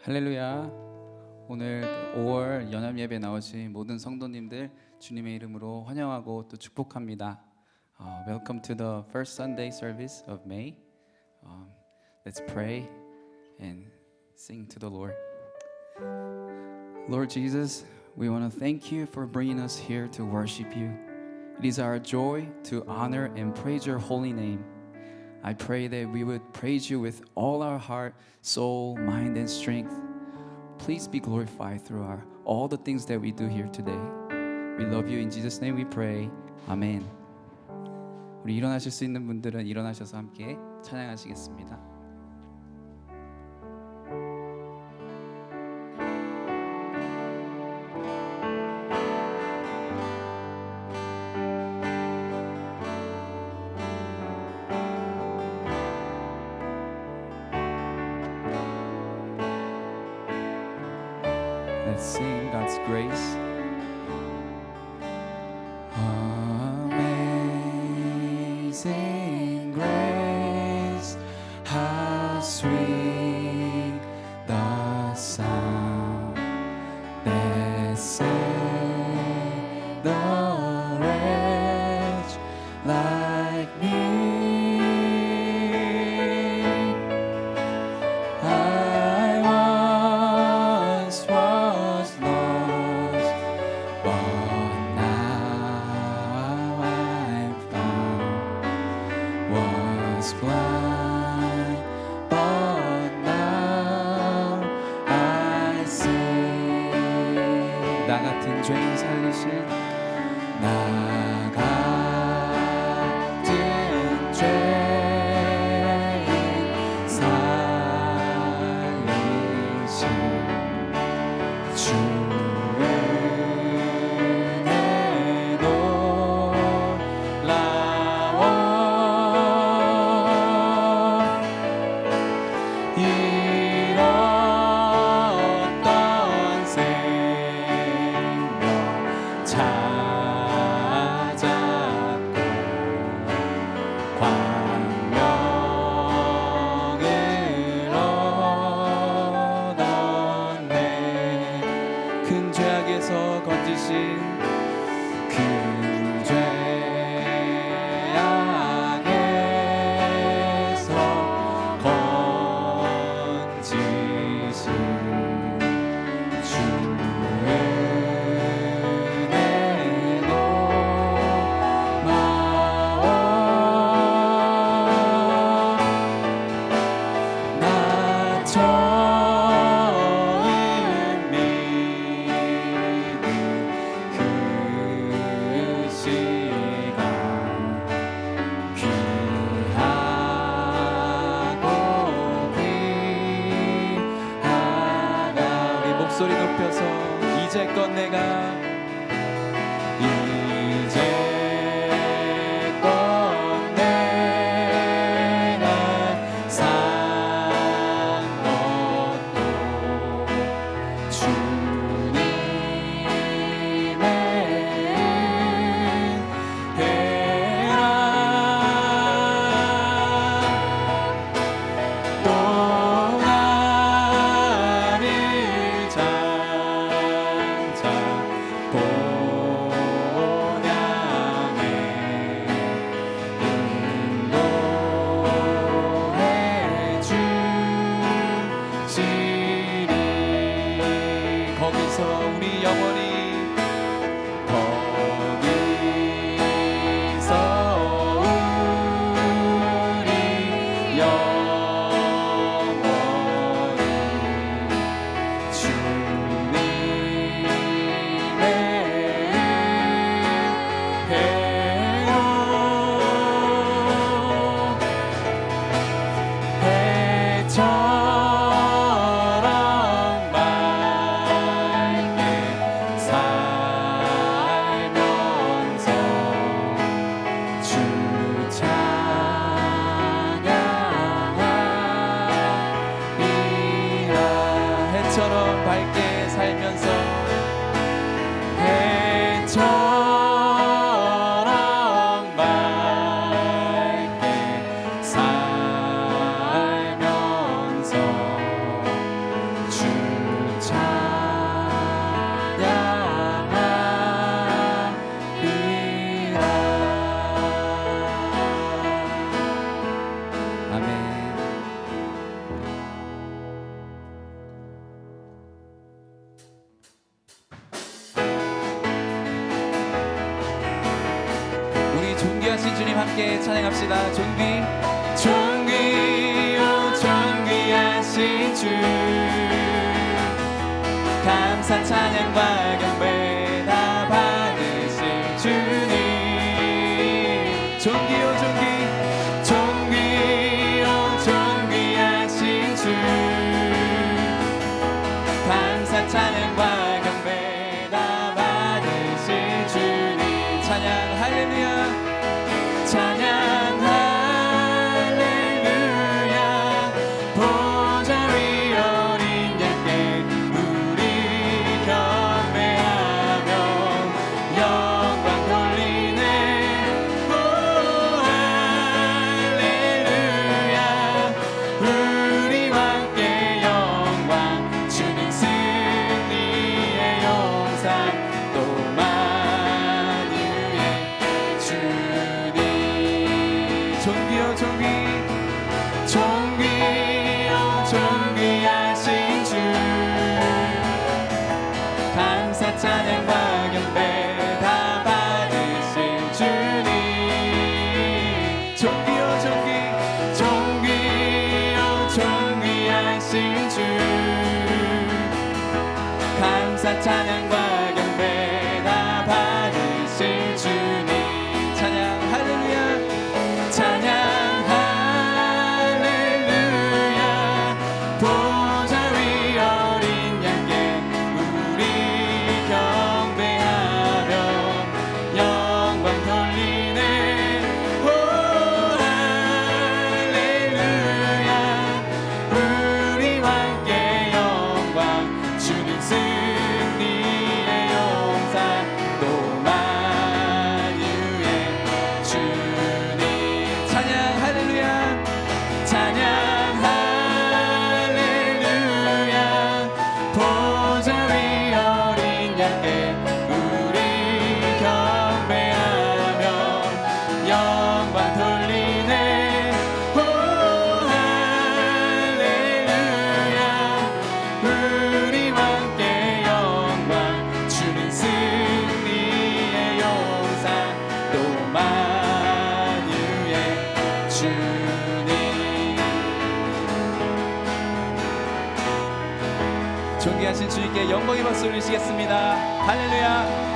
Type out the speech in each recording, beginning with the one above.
할렐루야. 오늘 5월 연합 예배 나오신 모든 성도님들 주님의 이름으로 환영하고 또 축복합니다. Welcome to the first Sunday service of May. Let's pray and sing to the Lord. Lord Jesus, we want to thank you for bringing us here to worship you. It is our joy to honor and praise your holy name. I pray that we would praise you with all our heart, soul, mind, and strength. Please be glorified through all the things that we do here today. We love you. In Jesus' name we pray. 아멘. 우리 일어나실 수 있는 분들은 일어나셔서 함께 찬양하시겠습니다. Let's sing God's grace. Amazing grace, how sweet the sound that saved the wretch like me. Blind, but now I see. 나 같은 죄인 살리신 나 같은 죄인 살리신 주 은혜 놀라워. 목소리 높여서 이제껏 내가 산 것도 주님의 은혜라. 거기서 우리 영원히 거기서 우리 영원히 주님의 은혜로 해처럼 밝게 살면서 해처럼 밝게 살면서 주 존귀하신 주님 함께 찬양합시다. 존귀요 존귀하신 주 감사 찬양과 경배 다 받으실 주님 존귀요 존귀요 존귀하신 주 감사 찬양과 경배 다 받으실 주님 찬양 할렐루야 찬양 할렐루야 보좌 위 어린 양께 우리 경배하며 영광 돌리네 오 할렐루야 우리와 함께 영광 주는 승리의 용사 또 만유의 주님 존귀요 존귀요 존귀하신 주 감사 찬양과 경배 다 받으실 주님 존귀요 존귀하신 주 감사 찬양과 경배 다 받으실 주님 찬양 할렐루야 찬양 할렐루야 보좌 위 어린 양께 우리 경배하며 영광 돌리네 오 할렐루야 우리와 함께 영광 주는 승리의 용사 또 만유의 주님 찬양 할렐루야 찬양 할렐루야 보좌 위 어린 양께 우리 경배하며 영광 돌리네 오 할렐루야 우리와 함께 영광 주는 승리의 용사 또 만유의 주님 존귀하신 주님께 영광의 박수 올리시겠습니다. 할렐루야.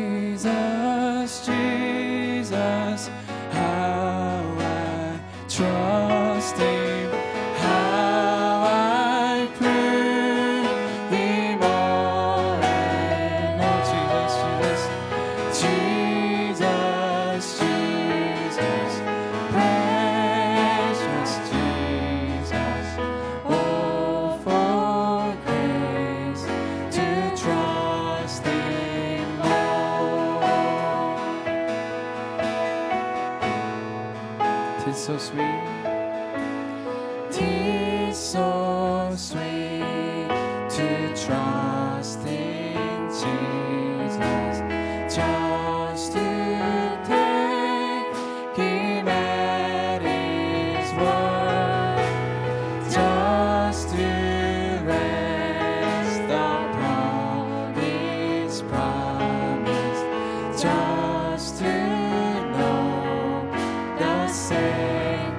Jesus, Jesus, how I trust Him, how I prove Him more and more. Jesus, Jesus, precious Jesus, oh for grace to trust Him more. Tis so sweet. Tis so sweet to trust in Jesus, just to take Him at His word, just to rest upon His promise, just to know the same.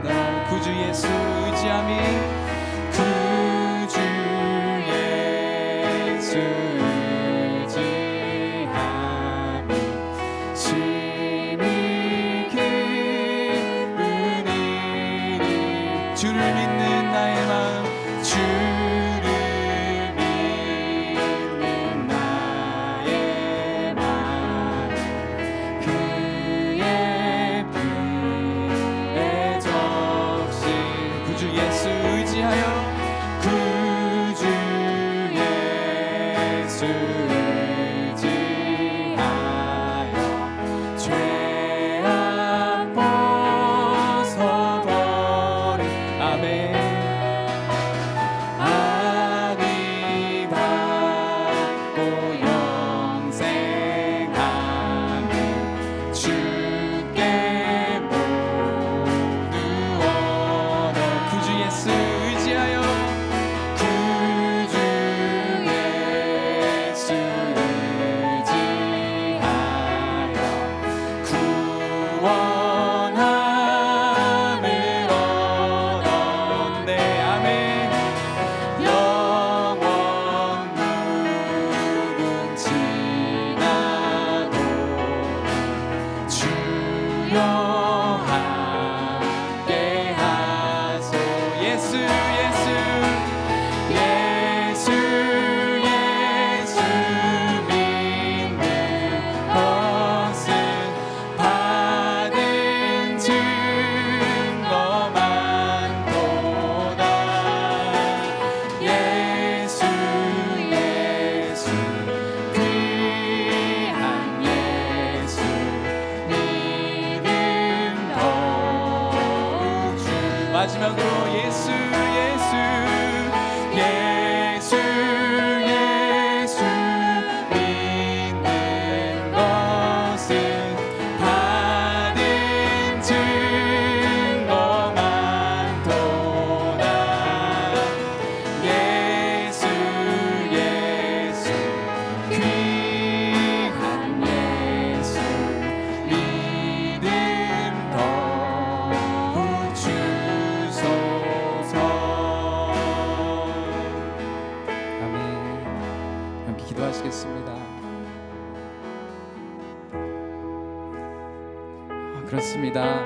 마지막으로 예수 예수 예수 예수 믿는 것은 받은 증거만 도다. 예수 예수 귀한 예수 믿음 더욱 주소서. 아멘. 함께 기도하시겠습니다. 그렇습니다.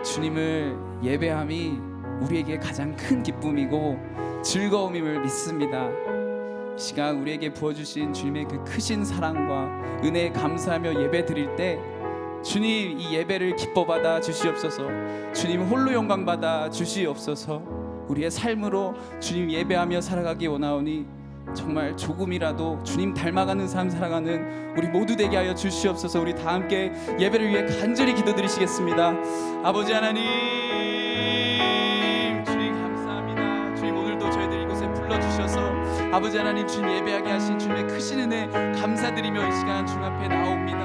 주님을 예배함이 우리에게 가장 큰 기쁨이고 즐거움임을 믿습니다. 이 시간 우리에게 부어주신 주님의 그 크신 사랑과 은혜에 감사하며 예배 드릴 때 주님 이 예배를 기뻐 받아 주시옵소서. 주님 홀로 영광 받아 주시옵소서. 우리의 삶으로 주님 예배하며 살아가기 원하오니 정말 조금이라도 주님 닮아가는 삶 살아가는 우리 모두 되게 하여 주시옵소서. 우리 다 함께 예배를 위해 간절히 기도드리시겠습니다. 아버지 하나님, 주님 감사합니다. 주님 오늘도 저희들 이곳에 불러주셔서 아버지 하나님 주님 예배하게 하신 주님의 크신 은혜 감사드리며 이 시간 주님 앞에 나옵니다.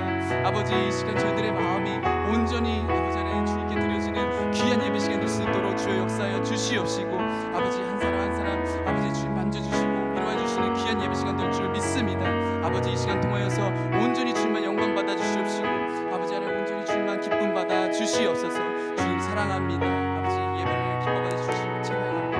아버지 이 시간 저희들의 마음이 온전히 아버지 하나님 주님께 드려지는 귀한 예배 시간 될 수 있도록 주여 역사하여 주시옵시고 아버지 한 사람 한 사람 아버지 주님 만져주시고 주시는 귀한 예배 시간 될 줄 믿습니다. 아버지 이 시간 통하여서 온전히 주님만 영광 받아 주시옵시고 아버지 하나님 온전히 주님만 기쁨 받아 주시옵소서. 주님 사랑합니다. 아버지 예배를 기뻐 받아 주시면 찬양합니다.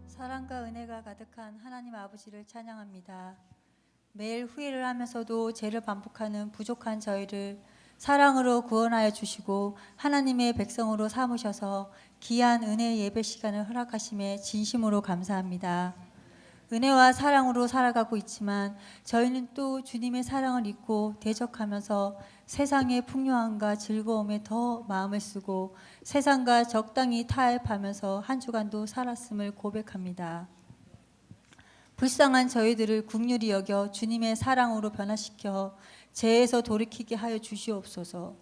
사랑과 은혜가 가득한 하나님 아버지를 찬양합니다. 매일 후회를 하면서도 죄를 반복하는 부족한 저희를 사랑으로 구원하여 주시고 하나님의 백성으로 삼으셔서 귀한 은혜의 예배 시간을 허락하심에 진심으로 감사합니다. 은혜와 사랑으로 살아가고 있지만 저희는 또 주님의 사랑을 잊고 대적하면서 세상의 풍요함과 즐거움에 더 마음을 쓰고 세상과 적당히 타협하면서 한 주간도 살았음을 고백합니다. 불쌍한 저희들을 긍휼히 여겨 주님의 사랑으로 변화시켜 죄에서 돌이키게 하여 주시옵소서.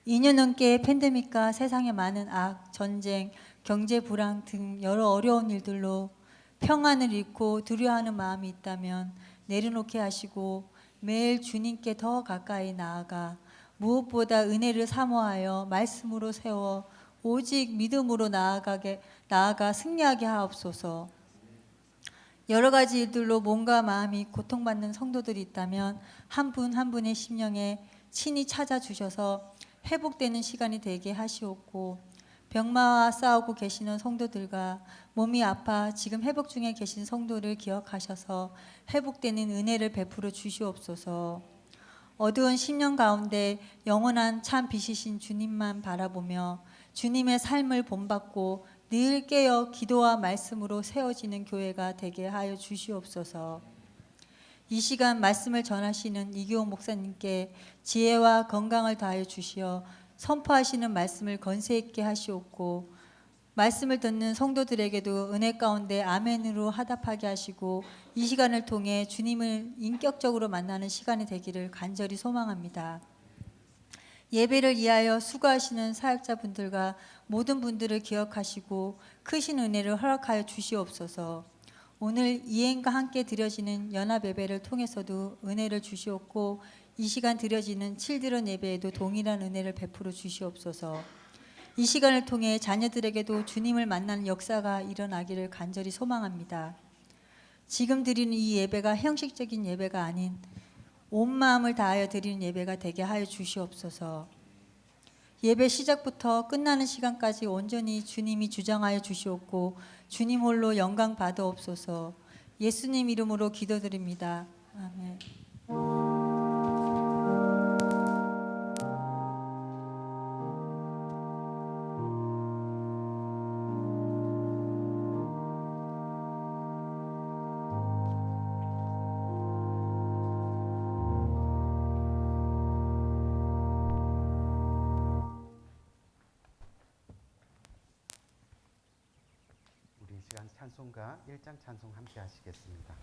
2년 넘게 팬데믹과 세상의 많은 악, 전쟁, 경제 불황 등 여러 어려운 일들로 평안을 잃고 두려워하는 마음이 있다면 내려놓게 하시고 매일 주님께 더 가까이 나아가 무엇보다 은혜를 사모하여 말씀으로 세워 오직 믿음으로 나아가 승리하게 하옵소서. 여러 가지 일들로 몸과 마음이 고통받는 성도들이 있다면 한 분 한 분의 심령에 친히 찾아주셔서 회복되는 시간이 되게 하시옵고 병마와 싸우고 계시는 성도들과 몸이 아파 지금 회복 중에 계신 성도를 기억하셔서 회복되는 은혜를 베풀어 주시옵소서. 어두운 심령 가운데 영원한 참 빛이신 주님만 바라보며 주님의 삶을 본받고 늘 깨어 기도와 말씀으로 세워지는 교회가 되게 하여 주시옵소서. 이 시간 말씀을 전하시는 이기호 목사님께 지혜와 건강을 다하여 주시어 선포하시는 말씀을 건세 있게 하시옵고 말씀을 듣는 성도들에게도 은혜 가운데 아멘으로 화답하게 하시고 이 시간을 통해 주님을 인격적으로 만나는 시간이 되기를 간절히 소망합니다. 예배를 위하여 수고하시는 사역자분들과 모든 분들을 기억하시고 크신 은혜를 허락하여 주시옵소서. 오늘 이행과 함께 드려지는 연합 예배를 통해서도 은혜를 주시옵고 이 시간 드려지는 칠드런 예배에도 동일한 은혜를 베풀어 주시옵소서. 이 시간을 통해 자녀들에게도 주님을 만나는 역사가 일어나기를 간절히 소망합니다. 지금 드리는 이 예배가 형식적인 예배가 아닌 온 마음을 다하여 드리는 예배가 되게 하여 주시옵소서. 예배 시작부터 끝나는 시간까지 온전히 주님이 주장하여 주시옵고 주님 홀로 영광 받아옵소서. 예수님 이름으로 기도드립니다. 아멘. 찬송가 1장 찬송 함께 하시겠습니다.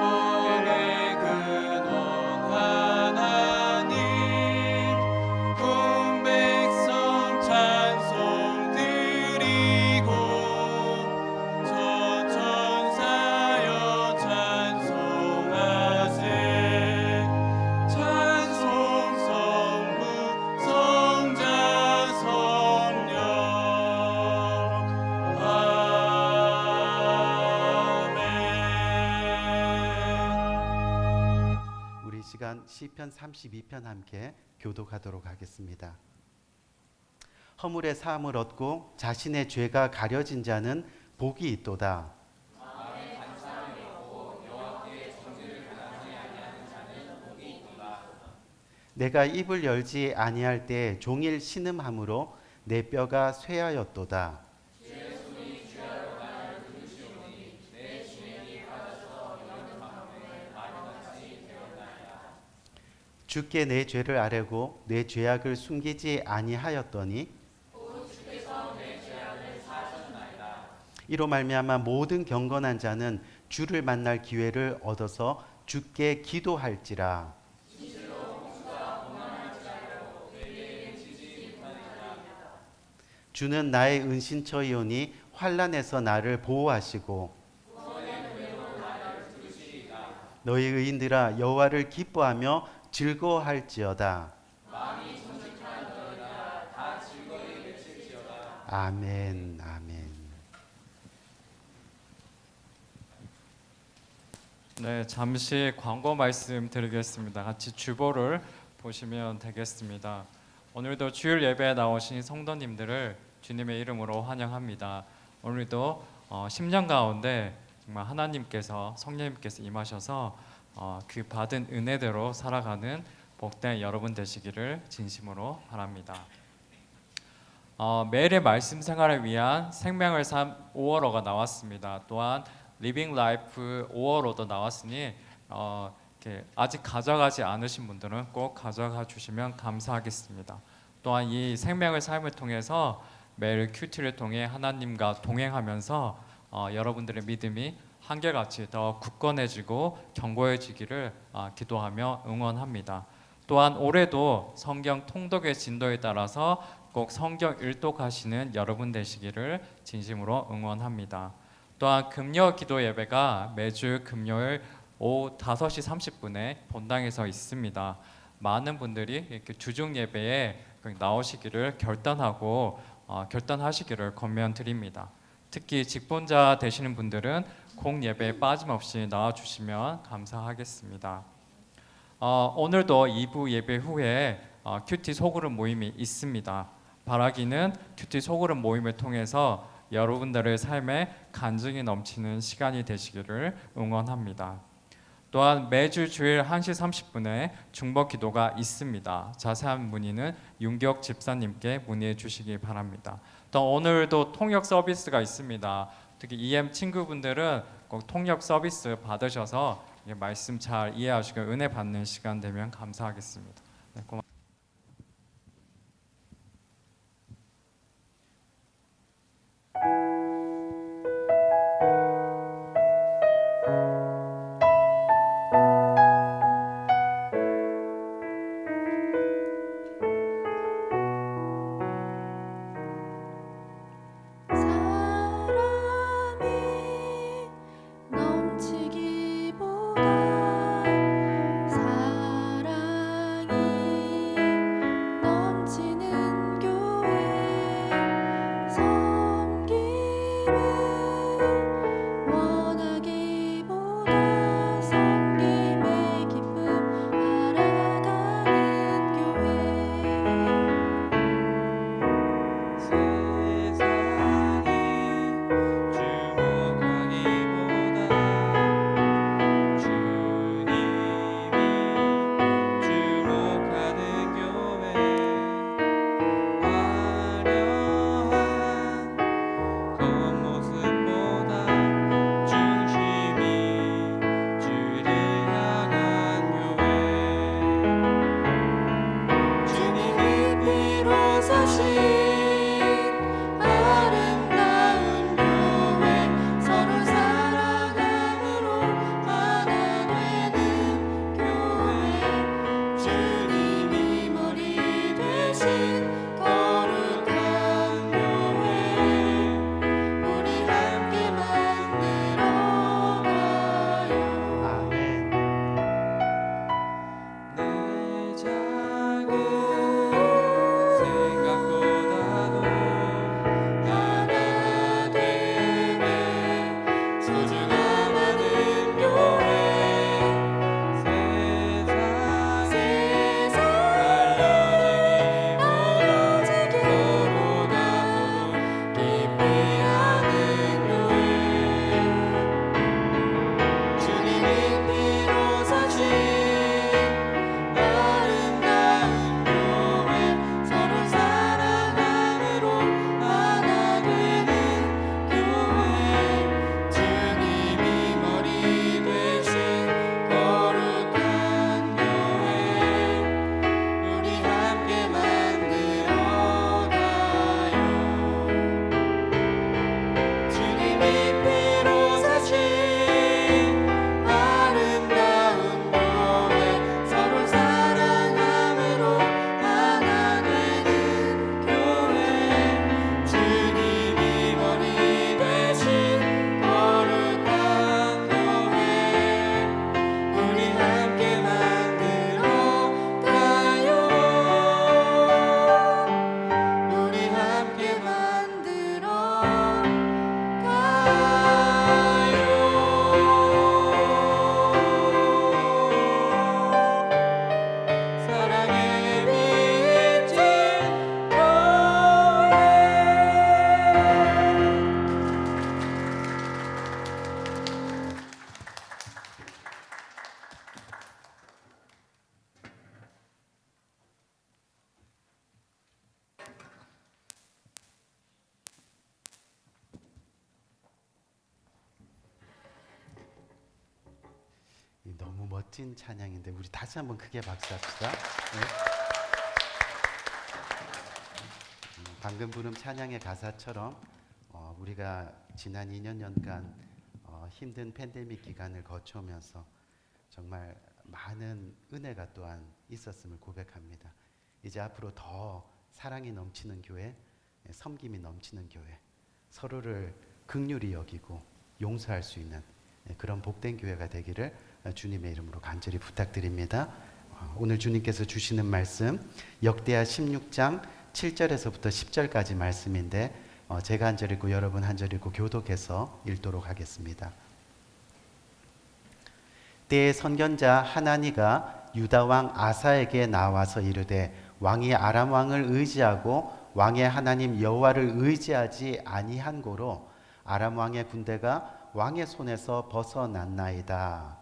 만물의 근원 하나님 군 백성 찬송 드리고 저 천사여 찬송하세 찬송 성부 성자 성령 아멘. 우리 시간 시편 32편 함께 교독하도록 하겠습니다. 허물의 사함을 얻고 자신의 죄가 가려진 자는 복이 있도다. 내가 입을 열지 아니할 때 종일 신음함으로 내 뼈가 쇠하였도다. 주께 내 죄를 아뢰고 내 죄악을 숨기지 아니하였더니 이로 말미암아 모든 경건한 자는 주를 만날 기회를 얻어서 주께 기도할지라. 주는 나의 은신처이오니 환난에서 나를 보호하시고 너희 의인들아 여호와를 기뻐하며 즐거워할지어다. 아멘. 아멘. 네, 잠시 광고 말씀 드리겠습니다. 같이 주보를 보시면 되겠습니다. 오늘도 주일 예배에 나오신 성도님들을 주님의 이름으로 환영합니다. 오늘도 10년 가운데 정말 하나님께서 성령님께서 임하셔서 그 받은 은혜대로 살아가는 복된 여러분 되시기를 진심으로 바랍니다. 매일의 말씀 생활을 위한 생명을 삶 5월호가 나왔습니다. 또한 리빙 라이프 5월호도 나왔으니 이렇게 아직 가져가지 않으신 분들은 꼭 가져가 주시면 감사하겠습니다. 또한 이 생명의 삶을 통해서 매일 큐티를 통해 하나님과 동행하면서 여러분들의 믿음이 한결같이 더 굳건해지고 견고해지기를 기도하며 응원합니다. 또한 올해도 성경 통독의 진도에 따라서 꼭 성경 일독하시는 여러분 되시기를 진심으로 응원합니다. 또한 금요 기도 예배가 매주 금요일 오후 5시 30분에 본당에서 있습니다. 많은 분들이 이렇게 주중 예배에 나오시기를 결단하시기를 권면드립니다. 특히 직분자 되시는 분들은 공 예배에 빠짐없이 나와주시면 감사하겠습니다. 오늘도 2부 예배 후에 큐티 소그룹 모임이 있습니다. 바라기는 큐티 소그룹 모임을 통해서 여러분들의 삶에 간증이 넘치는 시간이 되시기를 응원합니다. 또한 매주 주일 1시 30분에 중보 기도가 있습니다. 자세한 문의는 윤기혁 집사님께 문의해 주시기 바랍니다. 또 오늘도 통역 서비스가 있습니다. 특히 EM 친구분들은 꼭 통역 서비스 받으셔서 말씀 잘 이해하시고 은혜 받는 시간 되면 감사하겠습니다. 네, 고맙습니다. 사랑이 넘치기보다 사랑이 너무 멋진 찬양인데 우리 다시 한번 크게 박수합시다. 네. 방금 부른 찬양의 가사처럼 우리가 지난 2년 년간 힘든 팬데믹 기간을 거쳐오면서 정말 많은 은혜가 또한 있었음을 고백합니다. 이제 앞으로 더 사랑이 넘치는 교회, 섬김이 넘치는 교회, 서로를 긍휼히 여기고 용서할 수 있는 그런 복된 교회가 되기를 주님의 이름으로 간절히 부탁드립니다. 오늘 주님께서 주시는 말씀 역대하 16장 7절에서부터 10절까지 말씀인데 제가 한 절 읽고 여러분 한 절 읽고 교독해서 읽도록 하겠습니다. 때에 선견자 하나니가 유다 왕 아사에게 나와서 이르되 왕이 아람 왕을 의지하고 왕의 하나님 여호와를 의지하지 아니한 고로 아람 왕의 군대가 왕의 손에서 벗어났나이다.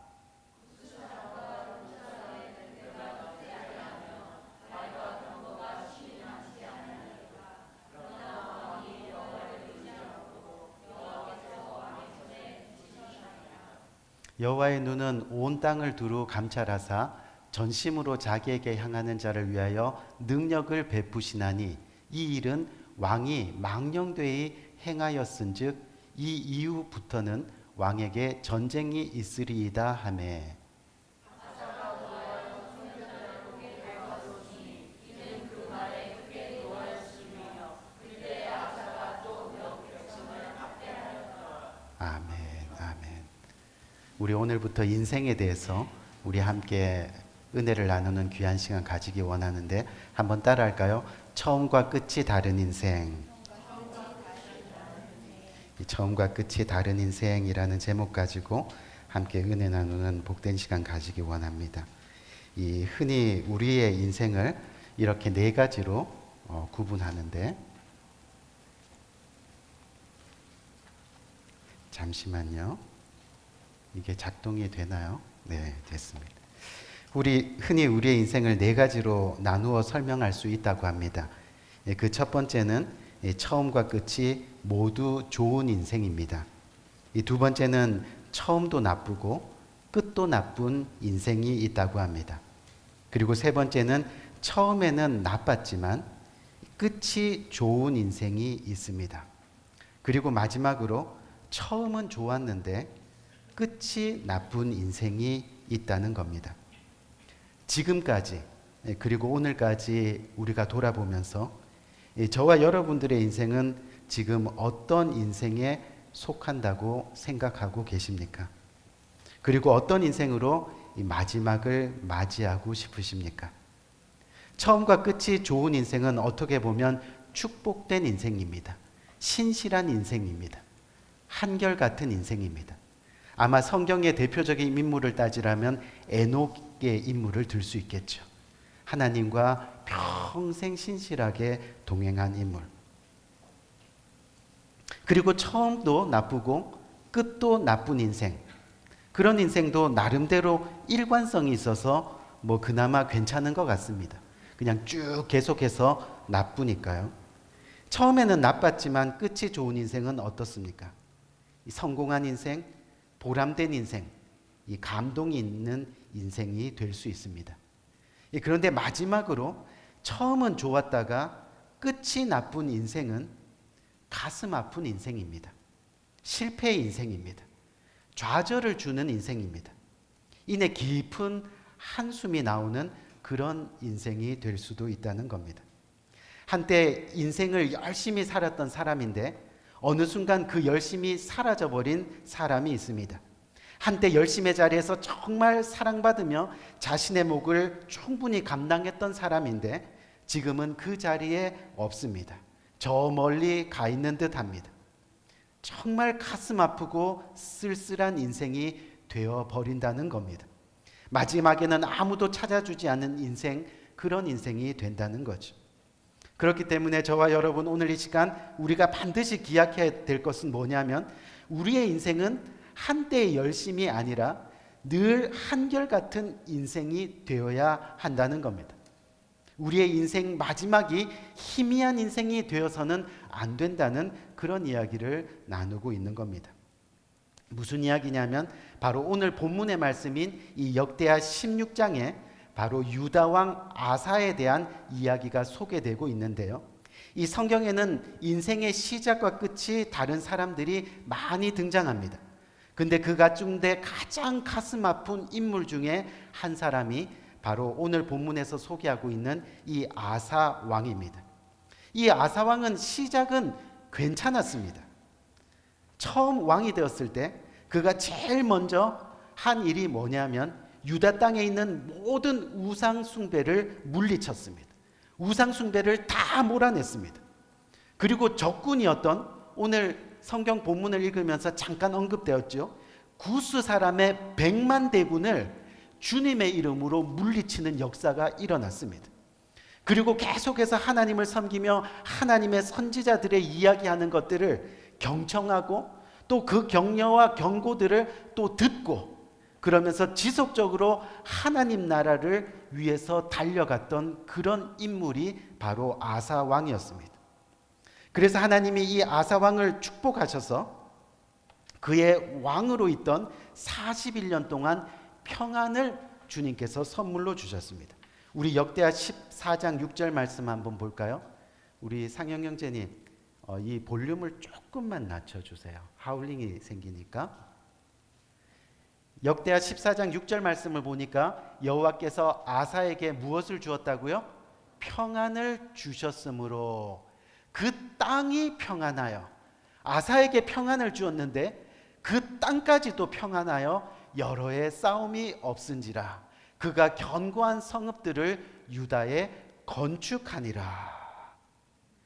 여호와의 눈은 온 땅을 두루 감찰하사 전심으로 자기에게 향하는 자를 위하여 능력을 베푸시나니 이 일은 왕이 망령되이 행하였은즉 이 이후부터는 왕에게 전쟁이 있으리이다 하매. 아멘, 아멘. 우리 오늘부터 인생에 대해서 우리 함께 은혜를 나누는 귀한 시간 가지기 원하는데 한번 따라할까요? 처음과 끝이 다른 인생. 이 처음과 끝이 다른 인생이라는 제목 가지고 함께 은혜 나누는 복된 시간 가지기 원합니다. 이 흔히 우리의 인생을 이렇게 네 가지로 구분하는데 잠시만요. 이게 작동이 되나요? 네, 됐습니다. 흔히 우리의 인생을 네 가지로 나누어 설명할 수 있다고 합니다. 그 첫 번째는 처음과 끝이 모두 좋은 인생입니다. 이 두 번째는 처음도 나쁘고 끝도 나쁜 인생이 있다고 합니다. 그리고 세 번째는 처음에는 나빴지만 끝이 좋은 인생이 있습니다. 그리고 마지막으로 처음은 좋았는데 끝이 나쁜 인생이 있다는 겁니다. 지금까지 그리고 오늘까지 우리가 돌아보면서 저와 여러분들의 인생은 지금 어떤 인생에 속한다고 생각하고 계십니까? 그리고 어떤 인생으로 이 마지막을 맞이하고 싶으십니까? 처음과 끝이 좋은 인생은 어떻게 보면 축복된 인생입니다. 신실한 인생입니다. 한결같은 인생입니다. 아마 성경의 대표적인 인물을 따지라면 에녹의 인물을 들 수 있겠죠. 하나님과 평생 신실하게 동행한 인물. 그리고 처음도 나쁘고 끝도 나쁜 인생. 그런 인생도 나름대로 일관성이 있어서 그나마 괜찮은 것 같습니다. 그냥 쭉 계속해서 나쁘니까요. 처음에는 나빴지만 끝이 좋은 인생은 어떻습니까? 성공한 인생, 보람된 인생, 이 감동이 있는 인생이 될 수 있습니다. 그런데 마지막으로 처음은 좋았다가 끝이 나쁜 인생은 가슴 아픈 인생입니다. 실패의 인생입니다. 좌절을 주는 인생입니다. 이내 깊은 한숨이 나오는 그런 인생이 될 수도 있다는 겁니다. 한때 인생을 열심히 살았던 사람인데 어느 순간 그 열심이 사라져버린 사람이 있습니다. 한때 열심의 자리에서 정말 사랑받으며 자신의 몫을 충분히 감당했던 사람인데 지금은 그 자리에 없습니다. 저 멀리 가 있는 듯 합니다. 정말 가슴 아프고 쓸쓸한 인생이 되어버린다는 겁니다. 마지막에는 아무도 찾아주지 않는 인생, 그런 인생이 된다는 거죠. 그렇기 때문에 저와 여러분 오늘 이 시간 우리가 반드시 기억해야 될 것은 뭐냐면 우리의 인생은 한때의 열심이 아니라 늘 한결같은 인생이 되어야 한다는 겁니다. 우리의 인생 마지막이 희미한 인생이 되어서는 안 된다는 그런 이야기를 나누고 있는 겁니다. 무슨 이야기냐면 바로 오늘 본문의 말씀인 이 역대하 16장에 바로 유다 왕 아사에 대한 이야기가 소개되고 있는데요. 이 성경에는 인생의 시작과 끝이 다른 사람들이 많이 등장합니다. 근데 그 가운데 가장 가슴 아픈 인물 중에 한 사람이 바로 오늘 본문에서 소개하고 있는 이 아사 왕입니다. 이 아사 왕은 시작은 괜찮았습니다. 처음 왕이 되었을 때 그가 제일 먼저 한 일이 뭐냐면 유다 땅에 있는 모든 우상 숭배를 물리쳤습니다. 우상 숭배를 다 몰아냈습니다. 그리고 적군이었던 오늘 성경 본문을 읽으면서 잠깐 언급되었죠. 구스 사람의 100만 대군을 주님의 이름으로 물리치는 역사가 일어났습니다. 그리고 계속해서 하나님을 섬기며 하나님의 선지자들의 이야기하는 것들을 경청하고 또 그 격려와 경고들을 또 듣고 그러면서 지속적으로 하나님 나라를 위해서 달려갔던 그런 인물이 바로 아사 왕이었습니다. 그래서 하나님이 이 아사 왕을 축복하셔서 그의 왕으로 있던 41년 동안 평안을 주님께서 선물로 주셨습니다. 우리 역대하 14장 6절 말씀 한번 볼까요? 우리 상영 형제님 이 볼륨을 조금만 낮춰주세요. 하울링이 생기니까. 역대하 14장 6절 말씀을 보니까 여호와께서 아사에게 무엇을 주었다고요? 평안을 주셨으므로 그 땅이 평안하여 아사에게 평안을 주었는데 그 땅까지도 평안하여 여러 해 싸움이 없은지라 그가 견고한 성읍들을 유다에 건축하니라.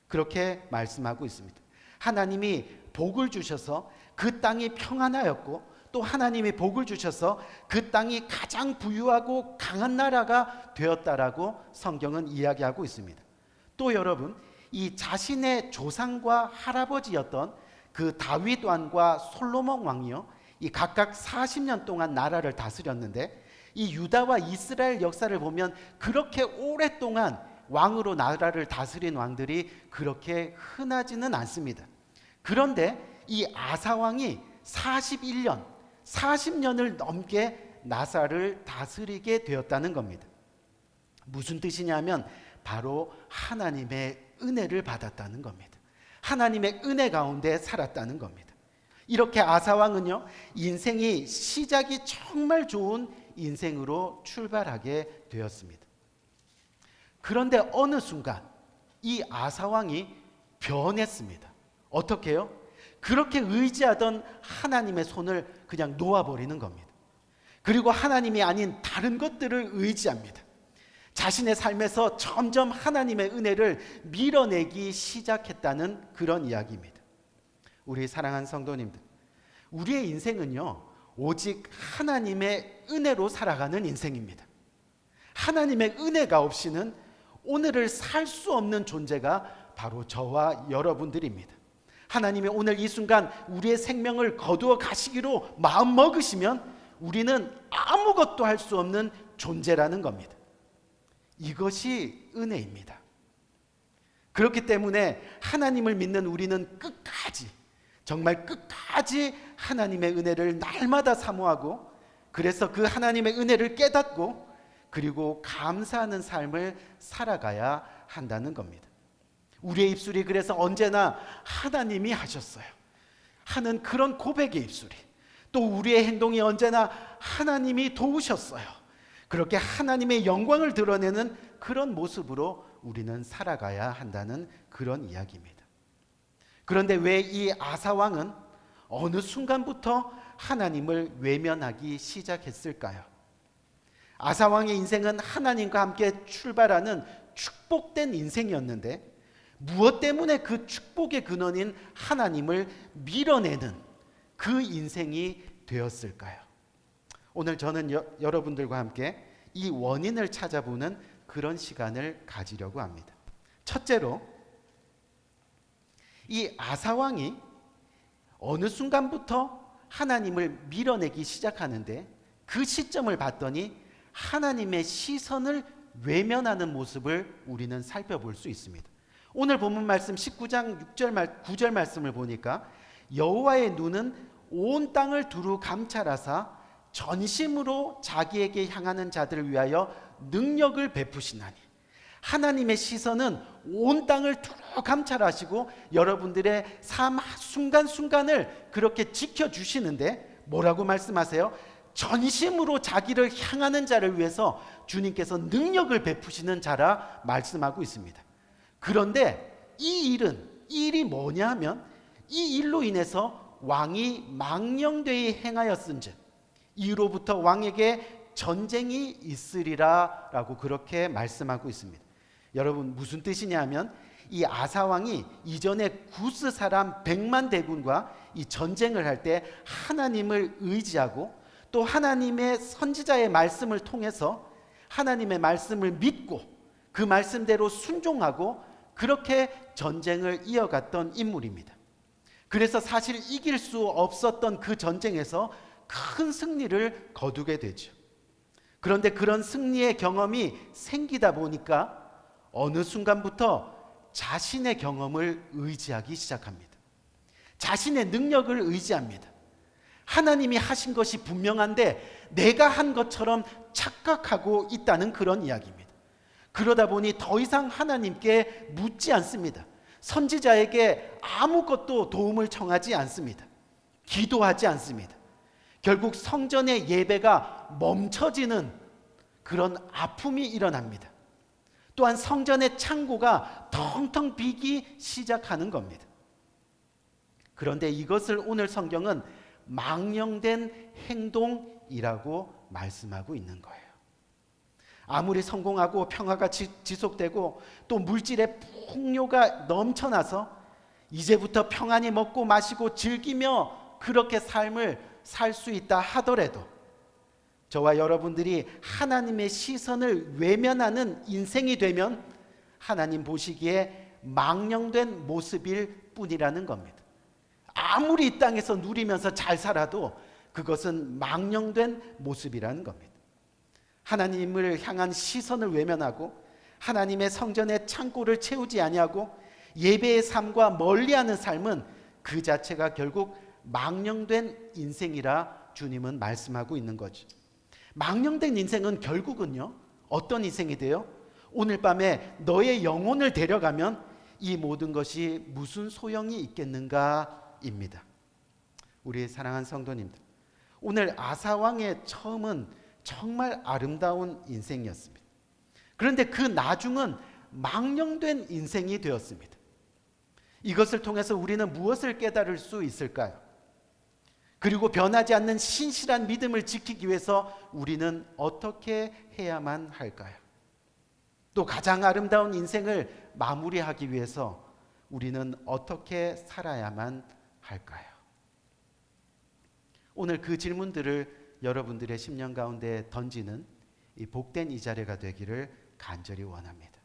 그렇게 말씀하고 있습니다. 하나님이 복을 주셔서 그 땅이 평안하였고 또 하나님이 복을 주셔서 그 땅이 가장 부유하고 강한 나라가 되었다라고 성경은 이야기하고 있습니다. 또 여러분 이 자신의 조상과 할아버지였던 그 다윗 왕과 솔로몬 왕이요 이 각각 40년 동안 나라를 다스렸는데 이 유다와 이스라엘 역사를 보면 그렇게 오랫동안 왕으로 나라를 다스린 왕들이 그렇게 흔하지는 않습니다. 그런데 이 아사 왕이 40년을 넘게 나라를 다스리게 되었다는 겁니다. 무슨 뜻이냐면 바로 하나님의 은혜를 받았다는 겁니다. 하나님의 은혜 가운데 살았다는 겁니다. 이렇게 아사 왕은요 인생이 시작이 정말 좋은 인생으로 출발하게 되었습니다. 그런데 어느 순간 이 아사 왕이 변했습니다. 어떻게요? 그렇게 의지하던 하나님의 손을 그냥 놓아버리는 겁니다. 그리고 하나님이 아닌 다른 것들을 의지합니다. 자신의 삶에서 점점 하나님의 은혜를 밀어내기 시작했다는 그런 이야기입니다. 우리 사랑하는 성도님들, 우리의 인생은요 오직 하나님의 은혜로 살아가는 인생입니다. 하나님의 은혜가 없이는 오늘을 살 수 없는 존재가 바로 저와 여러분들입니다. 하나님이 오늘 이 순간 우리의 생명을 거두어 가시기로 마음 먹으시면 우리는 아무것도 할 수 없는 존재라는 겁니다. 이것이 은혜입니다. 그렇기 때문에 하나님을 믿는 우리는 끝까지 정말 끝까지 하나님의 은혜를 날마다 사모하고 그래서 그 하나님의 은혜를 깨닫고 그리고 감사하는 삶을 살아가야 한다는 겁니다. 우리의 입술이 그래서 언제나 하나님이 하셨어요 하는 그런 고백의 입술이 또 우리의 행동이 언제나 하나님이 도우셨어요 그렇게 하나님의 영광을 드러내는 그런 모습으로 우리는 살아가야 한다는 그런 이야기입니다. 그런데 왜 이 아사 왕은 어느 순간부터 하나님을 외면하기 시작했을까요? 아사 왕의 인생은 하나님과 함께 출발하는 축복된 인생이었는데 무엇 때문에 그 축복의 근원인 하나님을 밀어내는 그 인생이 되었을까요? 오늘 저는 여러분들과 함께 이 원인을 찾아보는 그런 시간을 가지려고 합니다. 첫째로 이 아사 왕이 어느 순간부터 하나님을 밀어내기 시작하는데 그 시점을 봤더니 하나님의 시선을 외면하는 모습을 우리는 살펴볼 수 있습니다. 오늘 본문 말씀 19장 9절 말씀을 보니까 여호와의 눈은 온 땅을 두루 감찰하사 전심으로 자기에게 향하는 자들을 위하여 능력을 베푸시나니. 하나님의 시선은 온 땅을 두루 감찰하시고 여러분들의 삶 순간순간을 그렇게 지켜주시는데 뭐라고 말씀하세요? 전심으로 자기를 향하는 자를 위해서 주님께서 능력을 베푸시는 자라 말씀하고 있습니다. 그런데 이 일이 뭐냐 하면 이 일로 인해서 왕이 망령되이 행하였은즉 이로부터 왕에게 전쟁이 있으리라 라고 그렇게 말씀하고 있습니다. 여러분 무슨 뜻이냐 하면 이 아사왕이 이전에 구스 사람 100만 대군과 이 전쟁을 할 때 하나님을 의지하고 또 하나님의 선지자의 말씀을 통해서 하나님의 말씀을 믿고 그 말씀대로 순종하고 그렇게 전쟁을 이어갔던 인물입니다. 그래서 사실 이길 수 없었던 그 전쟁에서 큰 승리를 거두게 되죠. 그런데 그런 승리의 경험이 생기다 보니까 어느 순간부터 자신의 경험을 의지하기 시작합니다. 자신의 능력을 의지합니다. 하나님이 하신 것이 분명한데 내가 한 것처럼 착각하고 있다는 그런 이야기입니다. 그러다 보니 더 이상 하나님께 묻지 않습니다. 선지자에게 아무것도 도움을 청하지 않습니다. 기도하지 않습니다. 결국 성전의 예배가 멈춰지는 그런 아픔이 일어납니다. 또한 성전의 창고가 텅텅 비기 시작하는 겁니다. 그런데 이것을 오늘 성경은 망령된 행동이라고 말씀하고 있는 거예요. 아무리 성공하고 평화가 지속되고 또 물질의 풍요가 넘쳐나서 이제부터 평안히 먹고 마시고 즐기며 그렇게 삶을 살 수 있다 하더라도 저와 여러분들이 하나님의 시선을 외면하는 인생이 되면 하나님 보시기에 망령된 모습일 뿐이라는 겁니다. 아무리 이 땅에서 누리면서 잘 살아도 그것은 망령된 모습이라는 겁니다. 하나님을 향한 시선을 외면하고 하나님의 성전의 창고를 채우지 아니하고 예배의 삶과 멀리하는 삶은 그 자체가 결국 망령된 인생이라 주님은 말씀하고 있는 거죠. 망령된 인생은 결국은요 어떤 인생이 돼요? 오늘 밤에 너의 영혼을 데려가면 이 모든 것이 무슨 소용이 있겠는가입니다. 우리 사랑하는 성도님들, 오늘 아사왕의 처음은 정말 아름다운 인생이었습니다. 그런데 그 나중은 망령된 인생이 되었습니다. 이것을 통해서 우리는 무엇을 깨달을 수 있을까요? 그리고 변하지 않는 신실한 믿음을 지키기 위해서 우리는 어떻게 해야만 할까요? 또 가장 아름다운 인생을 마무리하기 위해서 우리는 어떻게 살아야만 할까요? 오늘 그 질문들을 여러분들의 심령 가운데 던지는 이 복된 이 자리가 되기를 간절히 원합니다.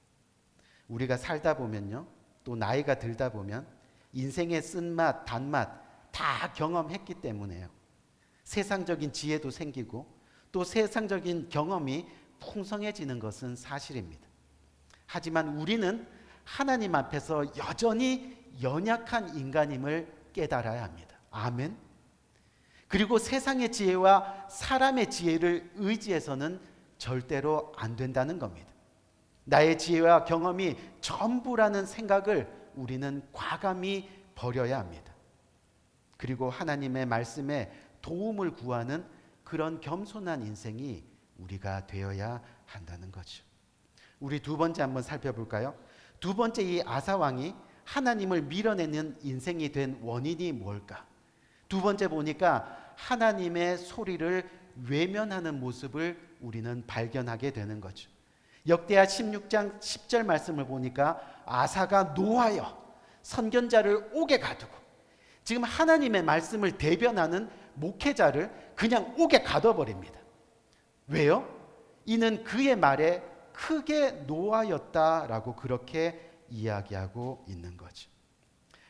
우리가 살다 보면요, 또 나이가 들다 보면 인생의 쓴맛, 단맛 다 경험했기 때문에요. 세상적인 지혜도 생기고 또 세상적인 경험이 풍성해지는 것은 사실입니다. 하지만 우리는 하나님 앞에서 여전히 연약한 인간임을 깨달아야 합니다. 아멘. 그리고 세상의 지혜와 사람의 지혜를 의지해서는 절대로 안 된다는 겁니다. 나의 지혜와 경험이 전부라는 생각을 우리는 과감히 버려야 합니다. 그리고 하나님의 말씀에 도움을 구하는 그런 겸손한 인생이 우리가 되어야 한다는 거죠. 우리 두 번째 한번 살펴볼까요? 두 번째, 이 아사왕이 하나님을 밀어내는 인생이 된 원인이 뭘까? 두 번째 보니까 하나님의 소리를 외면하는 모습을 우리는 발견하게 되는 거죠. 역대하 16장 10절 말씀을 보니까 아사가 노하여 선견자를 옥에 가두고, 지금 하나님의 말씀을 대변하는 목회자를 그냥 옥에 가둬버립니다. 왜요? 이는 그의 말에 크게 노하였다라고 그렇게 이야기하고 있는 거죠.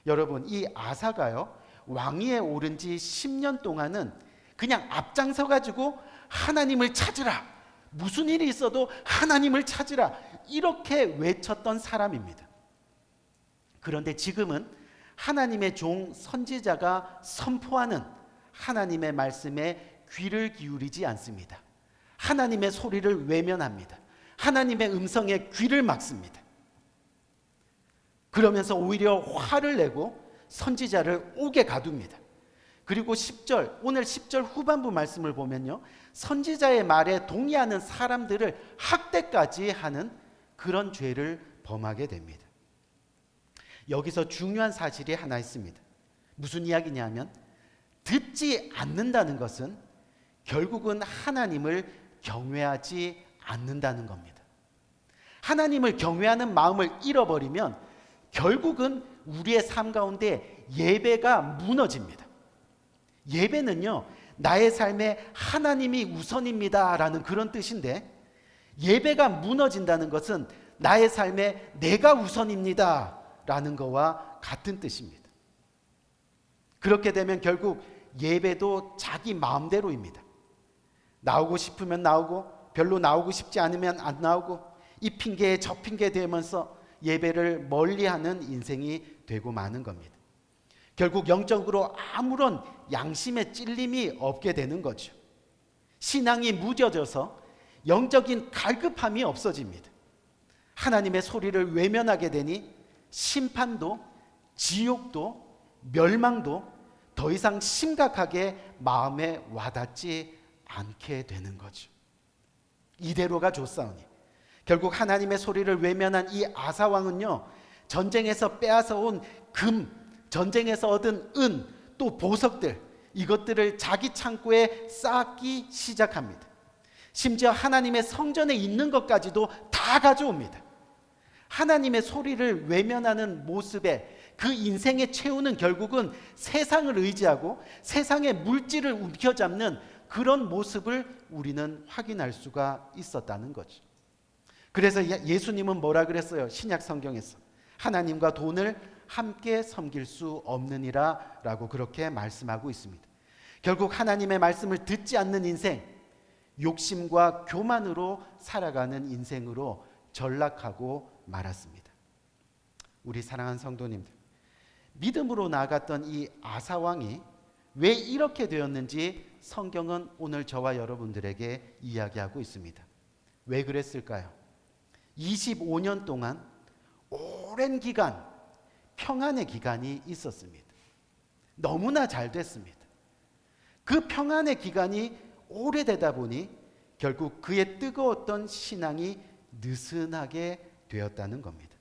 여러분, 이 아사가요, 왕위에 오른 지 10년 동안은 그냥 앞장서 가지고 하나님을 찾으라, 무슨 일이 있어도 하나님을 찾으라, 이렇게 외쳤던 사람입니다. 그런데 지금은 하나님의 종 선지자가 선포하는 하나님의 말씀에 귀를 기울이지 않습니다. 하나님의 소리를 외면합니다. 하나님의 음성에 귀를 막습니다. 그러면서 오히려 화를 내고 선지자를 옥에 가둡니다. 그리고 10절, 오늘 10절 후반부 말씀을 보면요, 선지자의 말에 동의하는 사람들을 학대까지 하는 그런 죄를 범하게 됩니다. 여기서 중요한 사실이 하나 있습니다. 무슨 이야기냐면, 듣지 않는다는 것은 결국은 하나님을 경외하지 않는다는 겁니다. 하나님을 경외하는 마음을 잃어버리면 결국은 우리의 삶 가운데 예배가 무너집니다. 예배는요, 나의 삶에 하나님이 우선입니다 라는 그런 뜻인데, 예배가 무너진다는 것은 나의 삶에 내가 우선입니다 라는 것과 같은 뜻입니다. 그렇게 되면 결국 예배도 자기 마음대로입니다. 나오고 싶으면 나오고, 별로 나오고 싶지 않으면 안 나오고, 이 핑계에 저 핑계 대면서 예배를 멀리하는 인생이 되고 마는 겁니다. 결국 영적으로 아무런 양심의 찔림이 없게 되는 거죠. 신앙이 무뎌져서 영적인 갈급함이 없어집니다. 하나님의 소리를 외면하게 되니 심판도, 지옥도, 멸망도 더 이상 심각하게 마음에 와닿지 않게 되는 거죠. 이대로가 좋사오니 결국 하나님의 소리를 외면한 이 아사 왕은요, 전쟁에서 빼앗아 온 금, 전쟁에서 얻은 은, 또 보석들, 이것들을 자기 창고에 쌓기 시작합니다. 심지어 하나님의 성전에 있는 것까지도 다 가져옵니다. 하나님의 소리를 외면하는 모습에 그 인생의 최후는 결국은 세상을 의지하고 세상의 물질을 움켜잡는 그런 모습을 우리는 확인할 수가 있었다는 거죠. 그래서 예수님은 뭐라 그랬어요? 신약 성경에서 하나님과 돈을 함께 섬길 수 없느니라 라고 그렇게 말씀하고 있습니다. 결국 하나님의 말씀을 듣지 않는 인생, 욕심과 교만으로 살아가는 인생으로 전락하고 말았습니다. 우리 사랑하는 성도님들, 믿음으로 나아갔던 이 아사왕이 왜 이렇게 되었는지 성경은 오늘 저와 여러분들에게 이야기하고 있습니다. 왜 그랬을까요? 25년 동안 오랜 기간 평안의 기간이 있었습니다. 너무나 잘 됐습니다. 그 평안의 기간이 오래되다 보니 결국 그의 뜨거웠던 신앙이 느슨하게 되었다는 겁니다.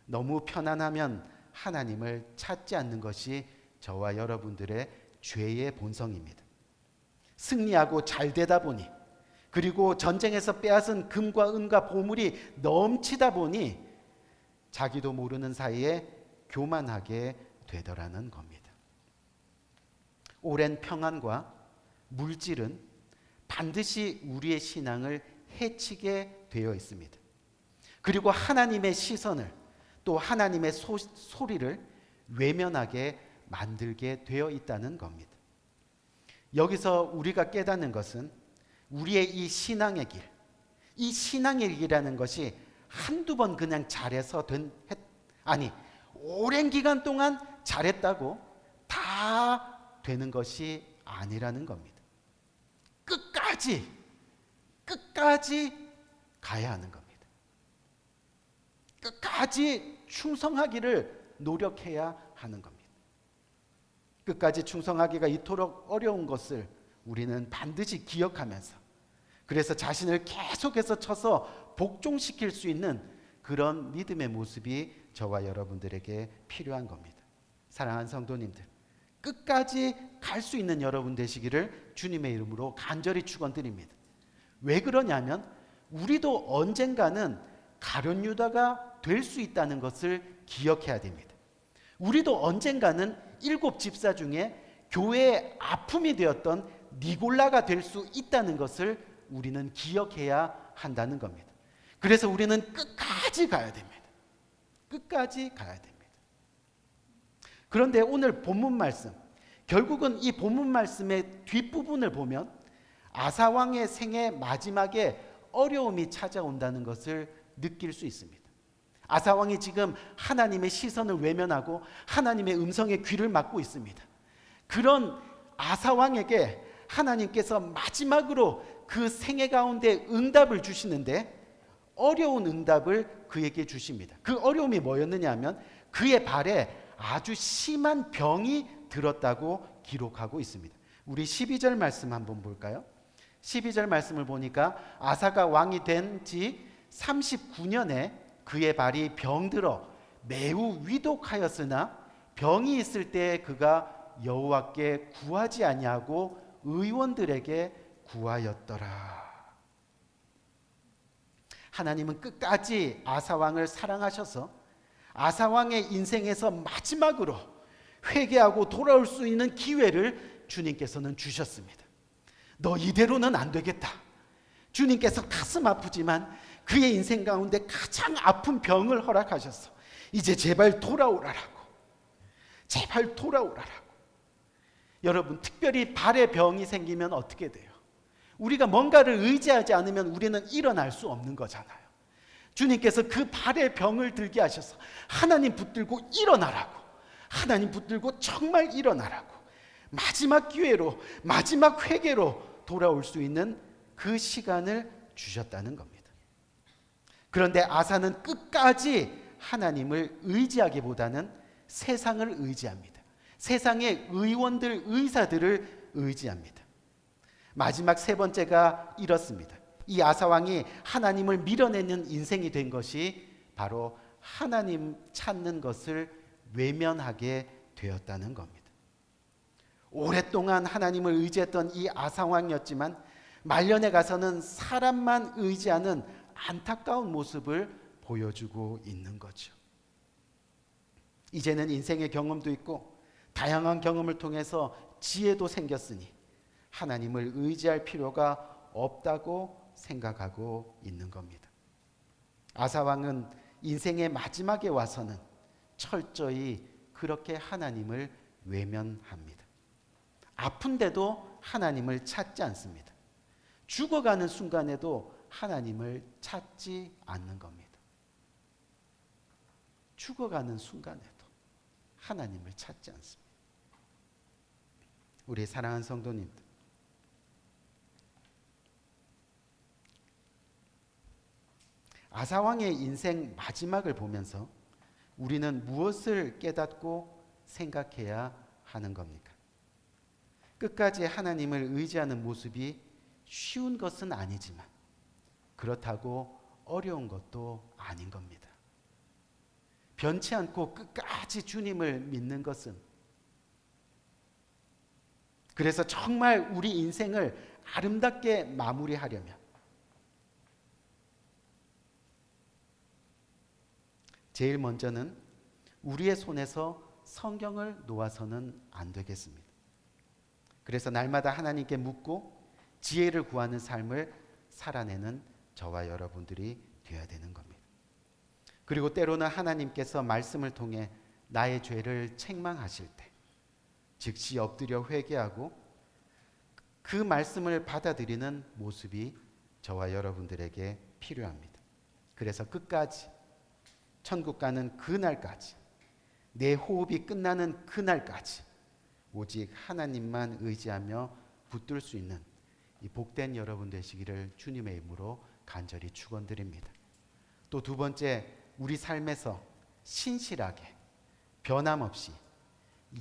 너무 편안하면 하나님을 찾지 않는 것이 저와 여러분들의 죄의 본성입니다. 승리하고 잘 되다 보니, 그리고 전쟁에서 빼앗은 금과 은과 보물이 넘치다 보니 자기도 모르는 사이에 교만하게 되더라는 겁니다. 오랜 평안과 물질은 반드시 우리의 신앙을 해치게 되어 있습니다. 그리고 하나님의 시선을, 또 하나님의 소리를 외면하게 만들게 되어 있다는 겁니다. 여기서 우리가 깨닫는 것은 우리의 이 신앙의 길, 이 신앙의 길이라는 것이 한두 번 그냥 잘해서 오랜 기간 동안 잘했다고 다 되는 것이 아니라는 겁니다. 끝까지 가야 하는 겁니다. 끝까지 충성하기를 노력해야 하는 겁니다. 끝까지 충성하기가 이토록 어려운 것을 우리는 반드시 기억하면서, 그래서 자신을 계속해서 쳐서 복종시킬 수 있는 그런 믿음의 모습이 저와 여러분들에게 필요한 겁니다. 사랑하는 성도님들, 끝까지 갈 수 있는 여러분 되시기를 주님의 이름으로 간절히 축원드립니다. 왜 그러냐면 우리도 언젠가는 가룟 유다가 될 수 있다는 것을 기억해야 됩니다. 우리도 언젠가는 7 집사 중에 교회의 아픔이 되었던 니골라가 될 수 있다는 것을 우리는 기억해야 한다는 겁니다. 그래서 우리는 끝까지 가야 됩니다. 끝까지 가야 됩니다. 그런데 오늘 본문 말씀, 결국은 이 본문 말씀의 뒷부분을 보면 아사왕의 생의 마지막에 어려움이 찾아온다는 것을 느낄 수 있습니다. 아사왕이 지금 하나님의 시선을 외면하고 하나님의 음성에 귀를 막고 있습니다. 그런 아사 왕에게 하나님께서 마지막으로 그 생애 가운데 응답을 주시는데 어려운 응답을 그에게 주십니다. 그 어려움이 뭐였느냐 하면 그의 발에 아주 심한 병이 들었다고 기록하고 있습니다. 우리 12절 말씀 한번 볼까요? 12절 말씀을 보니까 아사가 왕이 된 지 39년에 그의 발이 병들어 매우 위독하였으나 병이 있을 때 그가 여호와께 구하지 아니하고 의원들에게 구하였더라. 하나님은 끝까지 아사 왕을 사랑하셔서 아사 왕의 인생에서 마지막으로 회개하고 돌아올 수 있는 기회를 주님께서는 주셨습니다. 너 이대로는 안 되겠다. 주님께서 가슴 아프지만 그의 인생 가운데 가장 아픈 병을 허락하셔서 이제 제발 돌아오라라고. 제발 돌아오라라고. 여러분, 특별히 발에 병이 생기면 어떻게 돼요? 우리가 뭔가를 의지하지 않으면 우리는 일어날 수 없는 거잖아요. 주님께서 그 발에 병을 들게 하셔서 하나님 붙들고 일어나라고. 하나님 붙들고 정말 일어나라고. 마지막 기회로, 마지막 회개로 돌아올 수 있는 그 시간을 주셨다는 겁니다. 그런데 아사는 끝까지 하나님을 의지하기보다는 세상을 의지합니다. 세상의 의원들, 의사들을 의지합니다. 마지막 세 번째가 이렇습니다. 이 아사 왕이 하나님을 밀어내는 인생이 된 것이 바로 하나님 찾는 것을 외면하게 되었다는 겁니다. 오랫동안 하나님을 의지했던 이 아사 왕이었지만 말년에 가서는 사람만 의지하는 안타까운 모습을 보여주고 있는 거죠. 이제는 인생의 경험도 있고 다양한 경험을 통해서 지혜도 생겼으니 하나님을 의지할 필요가 없다고 생각하고 있는 겁니다. 아사 왕은 인생의 마지막에 와서는 철저히 그렇게 하나님을 외면합니다. 아픈데도 하나님을 찾지 않습니다. 죽어가는 순간에도 하나님을 찾지 않는 겁니다. 죽어가는 순간에도 하나님을 찾지 않습니다. 우리 사랑하는 성도님들, 아사 왕의 인생 마지막을 보면서 우리는 무엇을 깨닫고 생각해야 하는 겁니까? 끝까지 하나님을 의지하는 모습이 쉬운 것은 아니지만 그렇다고 어려운 것도 아닌 겁니다. 변치 않고 끝까지 주님을 믿는 것은, 그래서 정말 우리 인생을 아름답게 마무리하려면 제일 먼저는 우리의 손에서 성경을 놓아서는 안 되겠습니다. 그래서 날마다 하나님께 묻고 지혜를 구하는 삶을 살아내는 저와 여러분들이 되어야 되는 겁니다. 그리고 때로는 하나님께서 말씀을 통해 나의 죄를 책망하실 때 즉시 엎드려 회개하고 그 말씀을 받아들이는 모습이 저와 여러분들에게 필요합니다. 그래서 끝까지, 천국 가는 그날까지, 내 호흡이 끝나는 그날까지 오직 하나님만 의지하며 붙들 수 있는 이 복된 여러분 되시기를 주님의 이름으로 간절히 축원드립니다. 또 두 번째, 우리 삶에서 신실하게 변함없이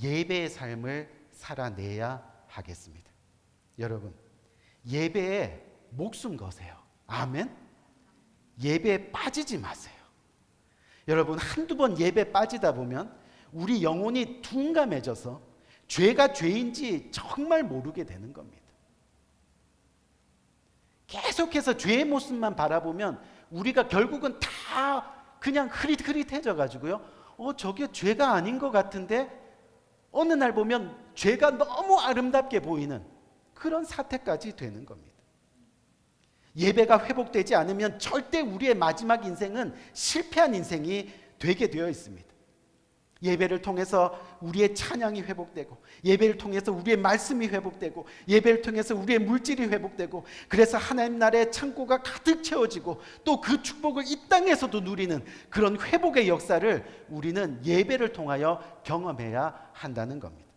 예배의 삶을 살아내야 하겠습니다. 여러분, 예배에 목숨 거세요. 아멘. 예배에 빠지지 마세요. 여러분, 한두 번 예배 빠지다 보면 우리 영혼이 둔감해져서 죄가 죄인지 정말 모르게 되는 겁니다. 계속해서 죄의 모습만 바라보면 우리가 결국은 다 그냥 흐릿흐릿해져 가지고요. 저게 죄가 아닌 것 같은데 어느 날 보면 죄가 너무 아름답게 보이는 그런 사태까지 되는 겁니다. 예배가 회복되지 않으면 절대 우리의 마지막 인생은 실패한 인생이 되게 되어 있습니다. 예배를 통해서 우리의 찬양이 회복되고, 예배를 통해서 우리의 말씀이 회복되고, 예배를 통해서 우리의 물질이 회복되고, 그래서 하나님 나라의 창고가 가득 채워지고 또 그 축복을 이 땅에서도 누리는 그런 회복의 역사를 우리는 예배를 통하여 경험해야 한다는 겁니다.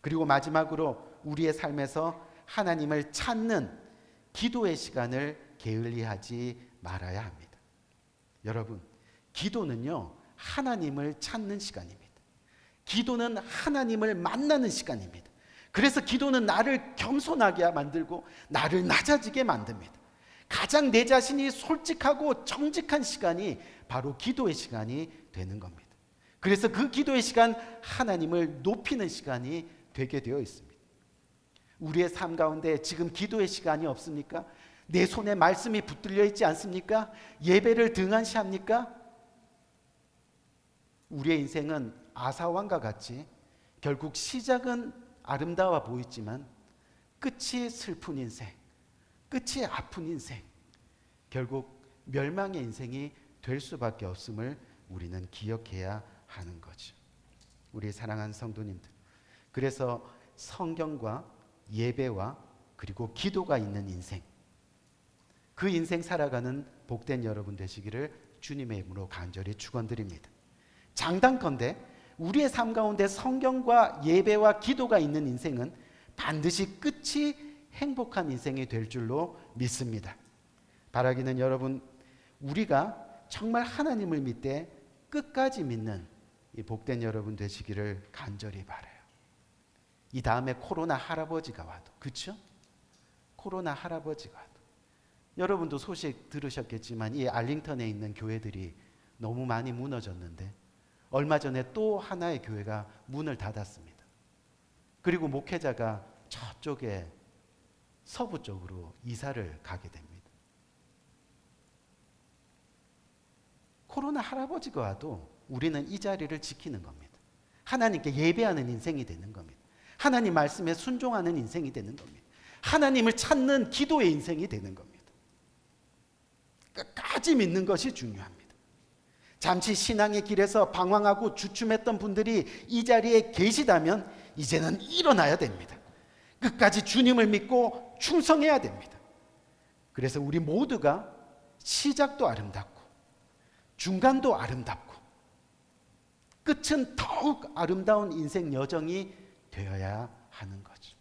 그리고 마지막으로 우리의 삶에서 하나님을 찾는 기도의 시간을 게을리하지 말아야 합니다. 여러분, 기도는요, 하나님을 찾는 시간입니다. 기도는 하나님을 만나는 시간입니다. 그래서 기도는 나를 겸손하게 만들고 나를 낮아지게 만듭니다. 가장 내 자신이 솔직하고 정직한 시간이 바로 기도의 시간이 되는 겁니다. 그래서 그 기도의 시간, 하나님을 높이는 시간이 되게 되어 있습니다. 우리의 삶 가운데 지금 기도의 시간이 없습니까? 내 손에 말씀이 붙들려 있지 않습니까? 예배를 등한시합니까? 우리의 인생은 아사왕과 같이 결국 시작은 아름다워 보이지만 끝이 슬픈 인생, 끝이 아픈 인생, 결국 멸망의 인생이 될 수밖에 없음을 우리는 기억해야 하는 거죠. 우리 사랑하는 성도님들, 그래서 성경과 예배와 그리고 기도가 있는 인생, 그 인생 살아가는 복된 여러분 되시기를 주님의 이름으로 간절히 축원드립니다. 장단컨대 우리의 삶 가운데 성경과 예배와 기도가 있는 인생은 반드시 끝이 행복한 인생이 될 줄로 믿습니다. 바라기는 여러분, 우리가 정말 하나님을 믿되 끝까지 믿는 이 복된 여러분 되시기를 간절히 바라요. 이 다음에 코로나 할아버지가 와도, 그렇죠? 코로나 할아버지가 와도, 여러분도 소식 들으셨겠지만 이 알링턴에 있는 교회들이 너무 많이 무너졌는데 얼마 전에 또 하나의 교회가 문을 닫았습니다. 그리고 목회자가 저쪽에 서부 쪽으로 이사를 가게 됩니다. 코로나 할아버지가 와도 우리는 이 자리를 지키는 겁니다. 하나님께 예배하는 인생이 되는 겁니다. 하나님 말씀에 순종하는 인생이 되는 겁니다. 하나님을 찾는 기도의 인생이 되는 겁니다. 끝까지 믿는 것이 중요합니다. 잠시 신앙의 길에서 방황하고 주춤했던 분들이 이 자리에 계시다면 이제는 일어나야 됩니다. 끝까지 주님을 믿고 충성해야 됩니다. 그래서 우리 모두가 시작도 아름답고 중간도 아름답고 끝은 더욱 아름다운 인생 여정이 되어야 하는 거죠.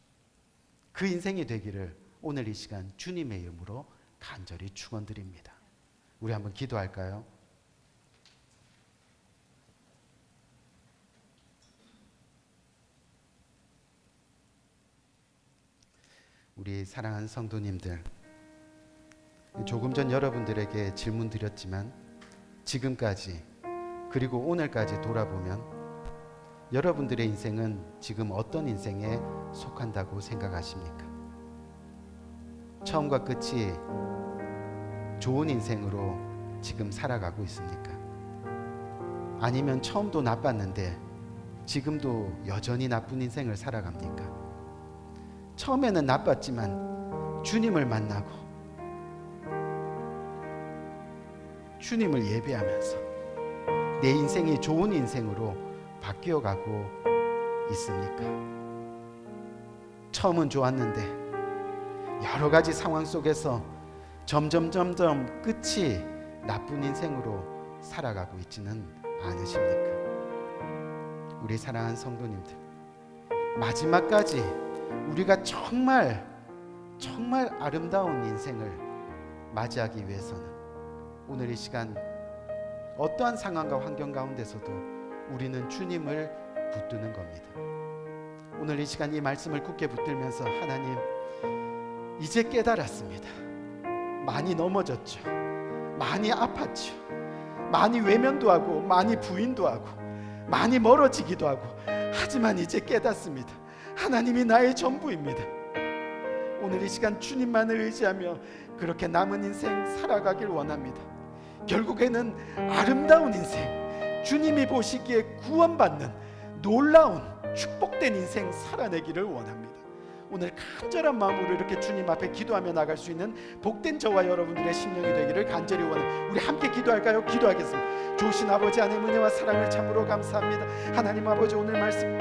그 인생이 되기를 오늘 이 시간 주님의 이름으로 간절히 축원드립니다. 우리 한번 기도할까요? 우리 사랑하는 성도님들, 조금 전 여러분들에게 질문 드렸지만 지금까지 그리고 오늘까지 돌아보면 여러분들의 인생은 지금 어떤 인생에 속한다고 생각하십니까? 처음과 끝이 좋은 인생으로 지금 살아가고 있습니까? 아니면 처음도 나빴는데 지금도 여전히 나쁜 인생을 살아갑니까? 처음에는 나빴지만 주님을 만나고 주님을 예배하면서 내 인생이 좋은 인생으로 바뀌어가고 있습니까? 처음은 좋았는데 여러 가지 상황 속에서 점점 끝이 나쁜 인생으로 살아가고 있지는 않으십니까? 우리 사랑하는 성도님들, 마지막까지 우리가 정말 아름다운 인생을 맞이하기 위해서는 오늘 이 시간 어떠한 상황과 환경 가운데서도 우리는 주님을 붙드는 겁니다. 오늘 이 시간 이 말씀을 굳게 붙들면서 하나님, 이제 깨달았습니다. 많이 넘어졌죠. 많이 아팠죠. 많이 외면도 하고 많이 부인도 하고 많이 멀어지기도 하고, 하지만 이제 깨닫습니다. 하나님이 나의 전부입니다. 오늘 이 시간 주님만을 의지하며 그렇게 남은 인생 살아가길 원합니다. 결국에는 아름다운 인생, 주님이 보시기에 구원받는 놀라운 축복된 인생 살아내기를 원합니다. 오늘 간절한 마음으로 이렇게 주님 앞에 기도하며 나갈 수 있는 복된 저와 여러분들의 심령이 되기를 간절히 원합니다. 우리 함께 기도할까요? 기도하겠습니다. 좋으신 아버지, 하나님 은혜와 사랑을 참으로 감사합니다. 하나님 아버지, 오늘 말씀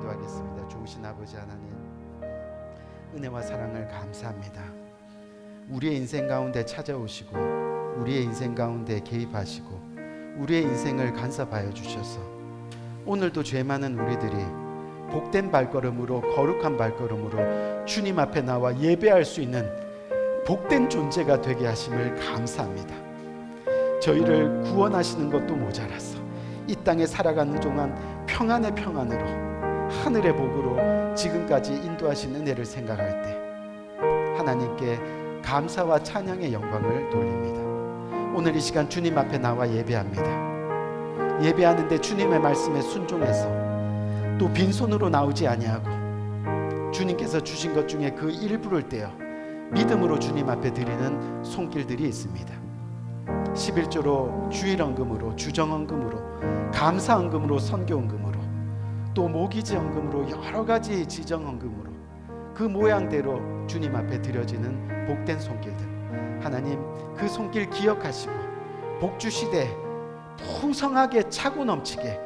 기도하겠습니다. 좋으신 아버지 하나님, 은혜와 사랑을 감사합니다. 우리의 인생 가운데 찾아오시고 우리의 인생 가운데 개입하시고 우리의 인생을 간섭하여 주셔서 오늘도 죄 많은 우리들이 복된 발걸음으로, 거룩한 발걸음으로 주님 앞에 나와 예배할 수 있는 복된 존재가 되게 하심을 감사합니다. 저희를 구원하시는 것도 모자라서 이 땅에 살아가는 동안 평안의 평안으로, 하늘의 복으로 지금까지 인도하신 은혜를 생각할 때 하나님께 감사와 찬양의 영광을 돌립니다. 오늘 이 시간 주님 앞에 나와 예배합니다. 예배하는데 주님의 말씀에 순종해서 또 빈손으로 나오지 아니하고 주님께서 주신 것 중에 그 일부를 떼어 믿음으로 주님 앞에 드리는 손길들이 있습니다. 11조로 주일헌금으로, 주정헌금으로, 감사헌금으로, 선교헌금으로, 또 모기지헌금으로, 여러 가지 지정헌금으로 그 모양대로 주님 앞에 드려지는 복된 손길들, 하나님 그 손길 기억하시고 복주시되 풍성하게 차고 넘치게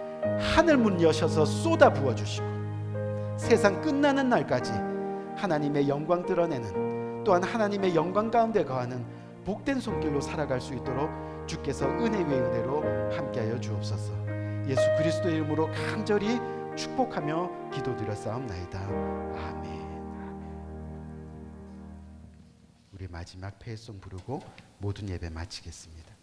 하늘 문 여셔서 쏟아 부어주시고 세상 끝나는 날까지 하나님의 영광 드러내는, 또한 하나님의 영광 가운데 거하는 복된 손길로 살아갈 수 있도록 주께서 은혜 위에 은혜로 함께하여 주옵소서. 예수 그리스도의 이름으로 간절히 축복하며 기도드렸사옵나이다. 아멘. 우리 마지막 폐송 부르고 모든 예배 마치겠습니다.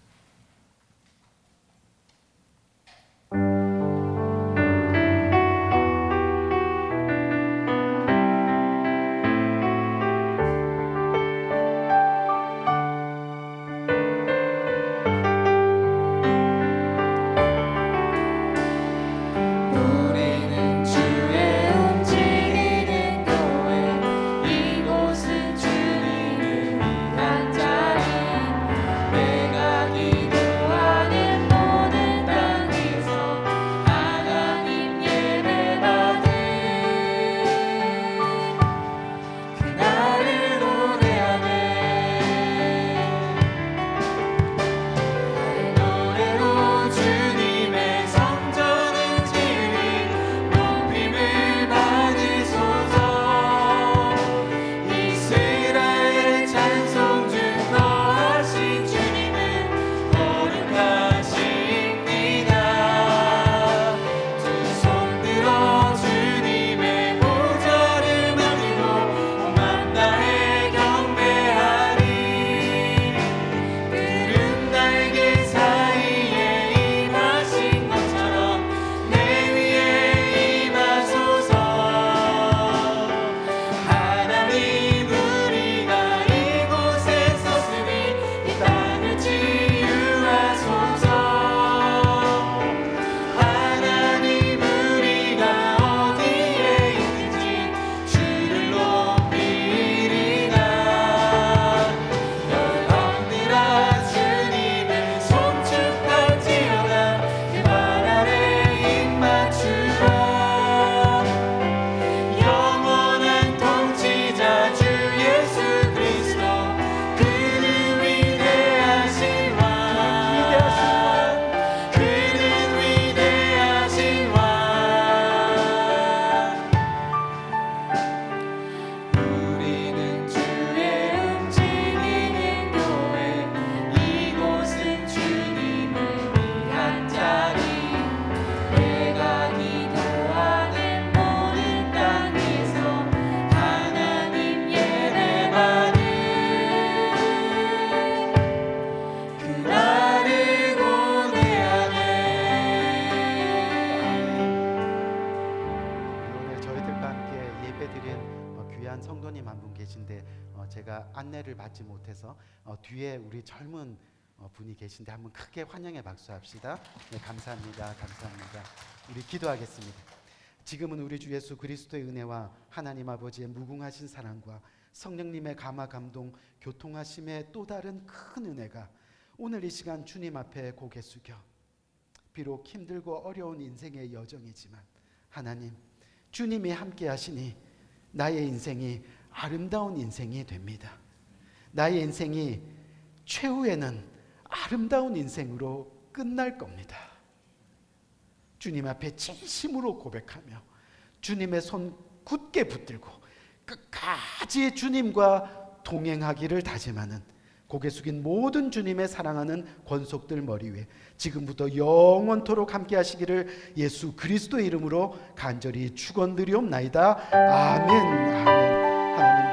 제가 안내를 받지 못해서 뒤에 우리 젊은 분이 계신데 한번 크게 환영의 박수합시다. 네, 감사합니다. 감사합니다. 우리 기도하겠습니다. 지금은 우리 주 예수 그리스도의 은혜와 하나님 아버지의 무궁하신 사랑과 성령님의 감화 감동 교통하심의 또 다른 큰 은혜가 오늘 이 시간 주님 앞에 고개 숙여 비록 힘들고 어려운 인생의 여정이지만 하나님 주님이 함께 하시니 나의 인생이 아름다운 인생이 됩니다. 나의 인생이 최후에는 아름다운 인생으로 끝날 겁니다. 주님 앞에 진심으로 고백하며 주님의 손 굳게 붙들고 끝까지 주님과 동행하기를 다짐하는 고개 숙인 모든 주님의 사랑하는 권속들 머리 위에 지금부터 영원토록 함께 하시기를 예수 그리스도의 이름으로 간절히 축원드리옵나이다. 아멘. 아멘. 하나님